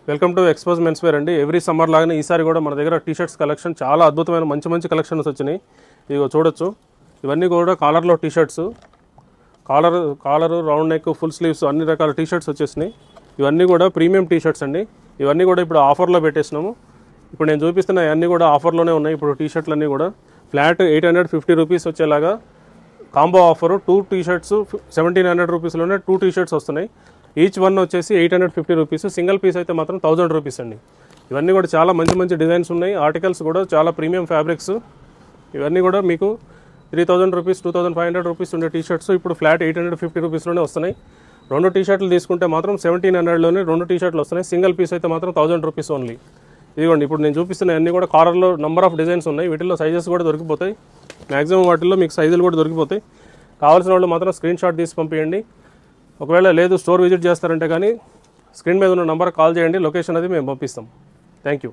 Welcome to Expose men's wear అండి. Every summer లాగానే ఈసారి కూడా మన దగ్గర టీషర్ట్స్ కలెక్షన్ చాలా అద్భుతమైన మంచి కలెక్షన్స్ వచ్చినాయి. ఇదిగో చూడొచ్చు, ఇవన్నీ కూడా కాలర్లో T shirts, collar round neck, full sleeves అన్ని రకాల టీషర్ట్స్ వచ్చేసినాయి. ఇవన్నీ కూడా ప్రీమియం టీషర్ట్స్ అండి. ఇవన్నీ కూడా ఇప్పుడు ఆఫర్లో పెట్టేసినాము. ఇప్పుడు నేను చూపిస్తున్న అన్నీ కూడా ఆఫర్లోనే ఉన్నాయి. ఇప్పుడు టీషర్ట్లన్నీ కూడా ఫ్లాట్ 850 రూపీస్ వచ్చేలాగా కాంబో ఆఫరు. 2 టీషర్ట్స్ 1700 రూపీస్లోనే 2 టీషర్ట్స్ వస్తున్నాయి. ఈచ్ వన్ వచ్చేసి 850 రూపీస్. సింగిల్ పీస్ అయితే మాత్రం 1000 రూపీస్ అండి. ఇవన్నీ కూడా చాలా మంచి డిజైన్స్ ఉన్నాయి. ఆర్టికల్స్ కూడా చాలా ప్రీమియం ఫ్యాబ్రిక్స్. ఇవన్నీ కూడా మీకు 3000 రూపీస్ 2500 రూపీస్ ఉండే టీషర్ట్స్ ఇప్పుడు ఫ్లాట్ 850 రూపీస్లోనే వస్తున్నాయి. 2 టీషర్ట్లు తీసుకుంటే మాత్రం 1700లోనే 2 టీషర్ట్లు వస్తున్నాయి. సింగిల్ పీస్ అయితే మాత్రం 1000 రూపీస్ ఓన్లీ. ఇదిగోండి, ఇప్పుడు నేను చూపిస్తున్న అన్నీ కూడా కాలర్లో నెంబర్ ఆఫ్ డిజైన్స్ ఉన్నాయి. వీటిల్లో సైజెస్ కూడా దొరికిపోతాయి. మ్యాక్సిమం వాటిల్లో మీకు సైజులు కూడా దొరికిపోతాయి. కావాల్సిన వాళ్ళు మాత్రం స్క్రీన్ షాట్ తీసి పంపించండి. ఒకవేళ లేదు స్టోర్ విజిట్ చేస్తారంటే కానీ స్క్రీన్ మీద ఉన్న నెంబర్ కాల్ చేయండి. లొకేషన్ అది మేము పంపిస్తాం. Thank you.